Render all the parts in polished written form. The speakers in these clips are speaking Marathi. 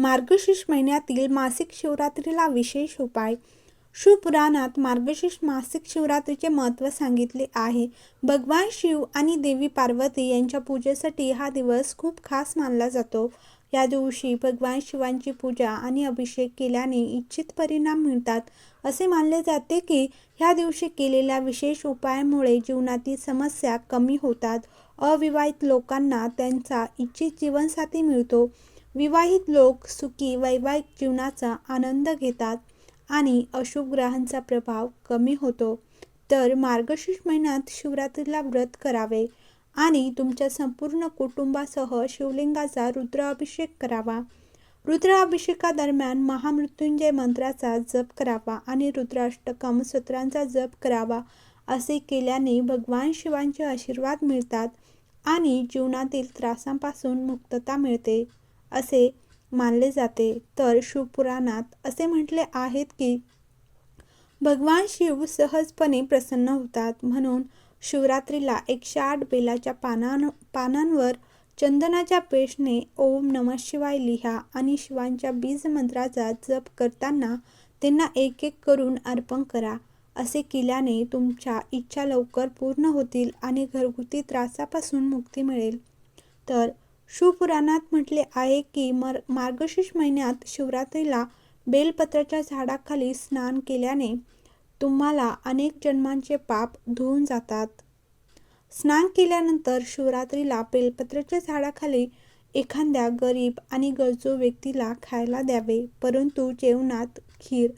मार्गशीर्ष महिन्यातील मासिक शिवरात्रीला विशेष उपाय. शिवपुराणात मार्गशीर्ष मासिक शिवरात्रीचे महत्त्व सांगितले आहे. भगवान शिव आणि देवी पार्वती यांच्या पूजेसाठी हा दिवस खूप खास मानला जातो. या दिवशी भगवान शिवांची पूजा आणि अभिषेक केल्याने इच्छित परिणाम मिळतात. असे मानले जाते की ह्या दिवशी केलेल्या विशेष उपायामुळे जीवनातील समस्या कमी होतात. अविवाहित लोकांना त्यांचा इच्छित जीवनसाथी मिळतो. विवाहित लोक सुखी वैवाहिक जीवनाचा आनंद घेतात आणि अशुभ ग्रहांचा प्रभाव कमी होतो. तर मार्गशीर्ष महिन्यात शिवरात्रीला व्रत करावे आणि तुमच्या संपूर्ण कुटुंबासह शिवलिंगाचा रुद्राभिषेक करावा. रुद्राभिषेकादरम्यान महामृत्युंजय मंत्राचा जप करावा आणि रुद्राष्टकम स्तोत्रांचा जप करावा. असे केल्याने भगवान शिवांचे आशीर्वाद मिळतात आणि जीवनातील त्रासांपासून मुक्तता मिळते असे मानले जाते. तर शिवपुराणात असे म्हटले आहेत की भगवान शिव सहजपणे प्रसन्न होतात, म्हणून शिवरात्रीला 108 बेलाच्या पानांवर चंदनाच्या पेस्टने ओम नमः शिवाय लिहा आणि शिवांच्या बीज मंत्राचा जप करताना त्यांना एक एक करून अर्पण करा. असे केल्याने तुमच्या इच्छा लवकर पूर्ण होतील आणि घरगुती त्रासापासून मुक्ती मिळेल. तर शिवपुराणात म्हटले आहे की मार्गशीर्ष महिन्यात शिवरात्रीला बेलपत्राच्या झाडाखाली स्नान केल्याने तुम्हाला अनेक जन्मांचे पाप धुवून जातात. स्नान केल्यानंतर शिवरात्रीला बेलपत्राच्या झाडाखाली एखाद्या गरीब आणि गरजू व्यक्तीला खायला द्यावे, परंतु जेवणात खीर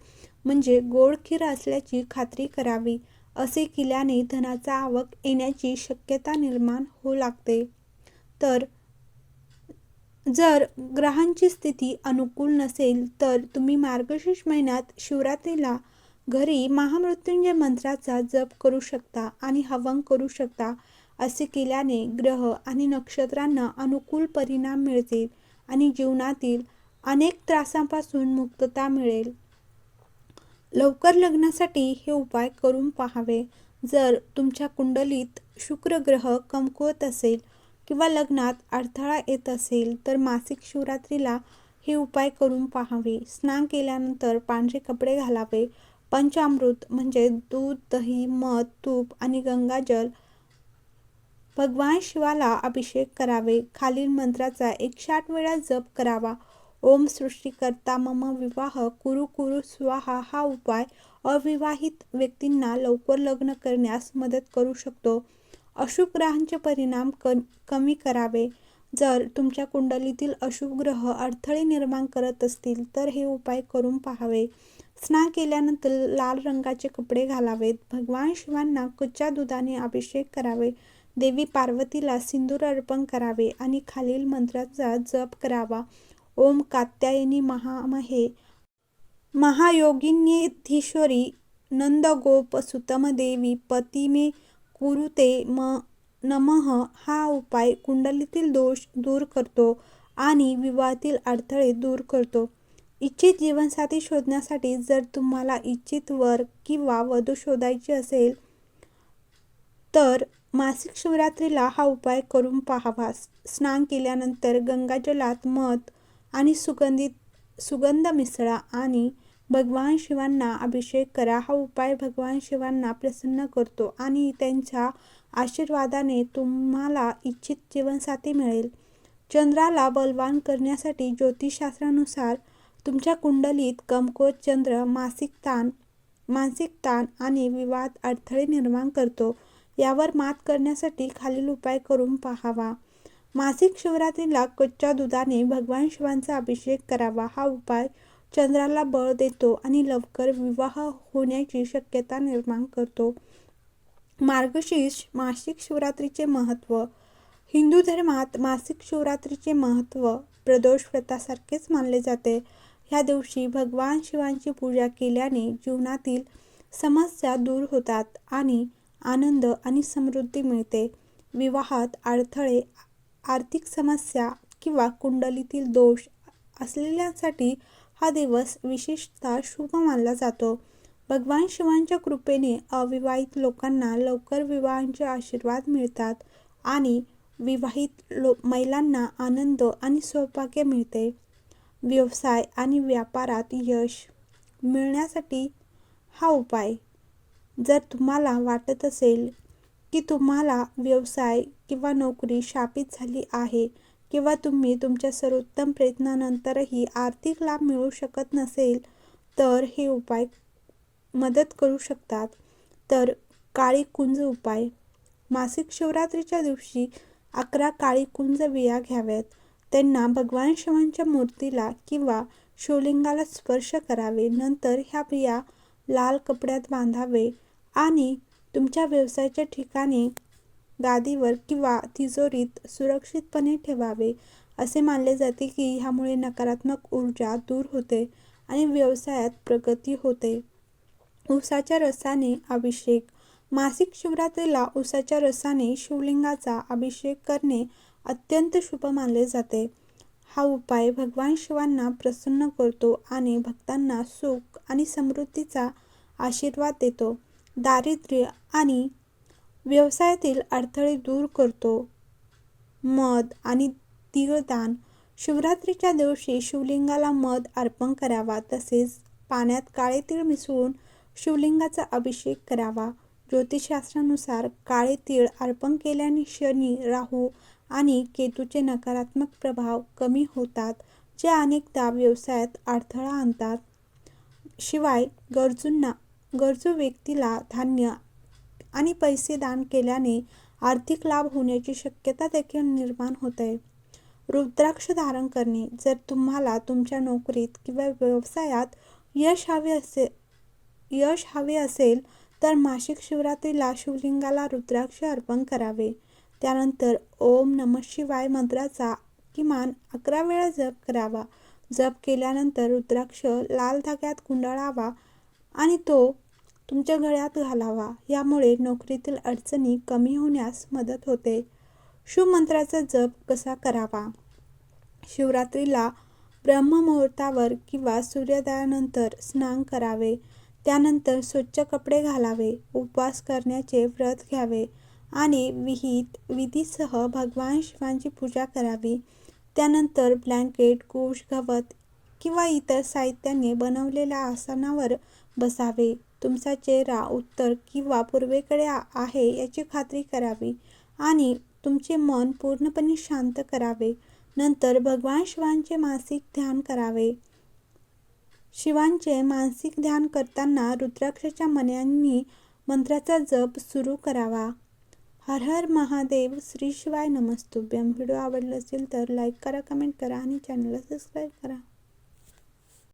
म्हणजे गोड खीर असल्याची खात्री करावी. असे केल्याने धनाचा आवक येण्याची शक्यता निर्माण होऊ लागते. तर जर ग्रहांची स्थिती अनुकूल नसेल तर तुम्ही मार्गशीर्ष महिन्यात शिवरात्रीला घरी महामृत्युंजय मंत्राचा जप करू शकता आणि हवन करू शकता. असे केल्याने ग्रह आणि नक्षत्रांना अनुकूल परिणाम मिळतील आणि जीवनातील अनेक त्रासांपासून मुक्तता मिळेल. लवकर लग्नासाठी हे उपाय करून पाहावे. जर तुमच्या कुंडलीत शुक्र ग्रह कमकुवत असेल किंवा लग्नात अडथळा येत असेल तर मासिक शिवरात्रीला हे उपाय करून पाहावे. स्नान केल्यानंतर पांढरे कपडे घालावे. पंचामृत म्हणजे दूध, दही, मध, तूप आणि गंगाजल भगवान शिवाला अभिषेक करावे. खालील मंत्राचा 108 वेळा जप करावा. ओम सृष्टिकर्ता मम विवाह कुरु कुरु स्वाहा. हा उपाय अविवाहित व्यक्तींना लवकर लग्न करण्यास मदत करू शकतो. अशुभ ग्रहांचे परिणाम कमी करावे. जर तुमच्या कुंडलीतील अशुभ ग्रह अडथळे निर्माण करत असतील तर हे उपाय करून पाहावे. स्नान केल्यानंतर लाल रंगाचे कपडे घालावेत. भगवान शिवांना कच्च्या दुधाने अभिषेक करावे. देवी पार्वतीला सिंदूर अर्पण करावे आणि खालील मंत्राचा जप करावा. ओम कात्यायनी महामहे महायोगिन्येधीश्वरी नंदगोप सुतम देवी पतिमे कुरुते नमः. हा उपाय कुंडलीतील दोष दूर करतो आणि विवाहातील अडथळे दूर करतो. इच्छित जीवनसाथी शोधण्यासाठी जर तुम्हाला इच्छित वर किंवा वधू शोधायची असेल तर मासिक शिवरात्रीला हा उपाय करून पाहावा. स्नान केल्यानंतर गंगाजलात मध आणि सुगंध मिसळा आणि भगवान शिवांना अभिषेक करा. हा उपाय भगवान शिवांना प्रसन्न करतो आणि त्यांच्या आशीर्वादाने तुम्हाला इच्छित जीवनसाथी मिळेल. चंद्राला बलवान करण्यासाठी ज्योतिषशास्त्रानुसार तुमच्या कुंडलीत कमकुवत चंद्र मानसिक ताण आणि विवाहात अडथळे निर्माण करतो. यावर मात करण्यासाठी खालील उपाय करून पाहावा. मासिक शिवरात्रीला कच्च्या दुधाने भगवान शिवांचा अभिषेक करावा. हा उपाय चंद्राला बळ देतो आणि लवकर विवाह होण्याची शक्यता निर्माण करतो. मार्गशीर्ष मासिक शिवरात्रीचे महत्त्व. हिंदू धर्मात मासिक शिवरात्रीचे महत्त्व प्रदोष व्रतासारखेच मानले जाते. ह्या दिवशी भगवान शिवांची पूजा केल्याने जीवनातील समस्या दूर होतात आणि आनंद आणि समृद्धी मिळते. विवाहात अडथळे, आर्थिक समस्या किंवा कुंडलीतील दोष असलेल्यांसाठी हा दिवस विशेषतः शुभ मानला जातो. भगवान शिवांच्या कृपेने अविवाहित लोकांना लवकर विवाहांचे आशीर्वाद मिळतात आणि विवाहित महिलांना आनंद आणि सौभाग्य मिळते. व्यवसाय आणि व्यापारात यश मिळण्यासाठी हा उपाय. जर तुम्हाला वाटत असेल की तुम्हाला व्यवसाय किंवा नोकरी शापित झाली आहे किंवा तुम्ही तुमच्या सर्वोत्तम प्रयत्नानंतरही आर्थिक लाभ मिळवू शकत नसेल, तर हे उपाय मदत करू शकतात. तर काळी कुंज उपाय. मासिक शिवरात्रीच्या दिवशी 11 काळी कुंज बिया घ्याव्यात. त्यांना भगवान शिवांच्या मूर्तीला किंवा शिवलिंगाला स्पर्श करावे. नंतर ह्या बिया लाल कपड्यात बांधावे आणि तुमच्या व्यवसायाच्या ठिकाणी गादीवर किंवा तिजोरीत सुरक्षितपणे ठेवावे. असे मानले जाते की ह्यामुळे नकारात्मक ऊर्जा दूर होते आणि व्यवसायात प्रगती होते. उसाच्या रसाने अभिषेक. मासिक शिवरात्रीला उसाच्या रसाने शिवलिंगाचा अभिषेक करणे अत्यंत शुभ मानले जाते. हा उपाय भगवान शिवांना प्रसन्न करतो आणि भक्तांना सुख आणि समृद्धीचा आशीर्वाद देतो. दारिद्र्य आणि व्यवसायातील अडथळे दूर करतो. मध आणि तीळदान. शिवरात्रीच्या दिवशी शिवलिंगाला मध अर्पण करावा. तसेच पाण्यात काळे तीळ मिसळून शिवलिंगाचा अभिषेक करावा. ज्योतिषशास्त्रानुसार काळे तीळ अर्पण केल्याने शनी, राहू आणि केतूचे नकारात्मक प्रभाव कमी होतात, जे अनेकदा व्यवसायात अडथळा आणतात. शिवाय गरजू व्यक्तीला धान्य आणि पैसे दान केल्याने आर्थिक लाभ होण्याची शक्यता देखील निर्माण होते. रुद्राक्ष धारण करणे. जर तुम्हाला तुमच्या नोकरीत किंवा व्यवसायात यश हवे असेल तर मासिक शिवरात्रीला शिवलिंगाला रुद्राक्ष अर्पण करावे. त्यानंतर ओम नमः शिवाय मंत्राचा किमान 11 वेळा जप करावा. जप केल्यानंतर रुद्राक्ष लाल धाग्यात गुंडाळावा आणि तो तुमच्या गळ्यात घालावा. यामुळे नोकरीतील अडचणी कमी होण्यास मदत होते. शिवमंत्राचा जप कसा करावा? शिवरात्रीला ब्रह्ममुहूर्तावर किंवा सूर्योदयानंतर स्नान करावे. त्यानंतर स्वच्छ कपडे घालावे. उपवास करण्याचे व्रत घ्यावे आणि विधीसह भगवान शिवांची पूजा करावी. त्यानंतर ब्लँकेट, कुश, गवत किंवा इतर साहित्याने बनवलेल्या आसनावर बसावे. तुमचा चेहरा उत्तर किंवा पूर्वेकडे आहे याची खात्री करावी आणि तुमचे मन पूर्णपणे शांत करावे. नंतर भगवान शिवांचे मानसिक ध्यान करावे. शिवांचे मानसिक ध्यान करताना रुद्राक्षाच्या मण्यांनी मंत्राचा जप सुरू करावा. हर हर महादेव. श्री शिवाय नमस्तुभ्यं. व्हिडिओ आवडला असेल तर लाईक करा, कमेंट करा आणि चॅनलला सबस्क्राईब करा.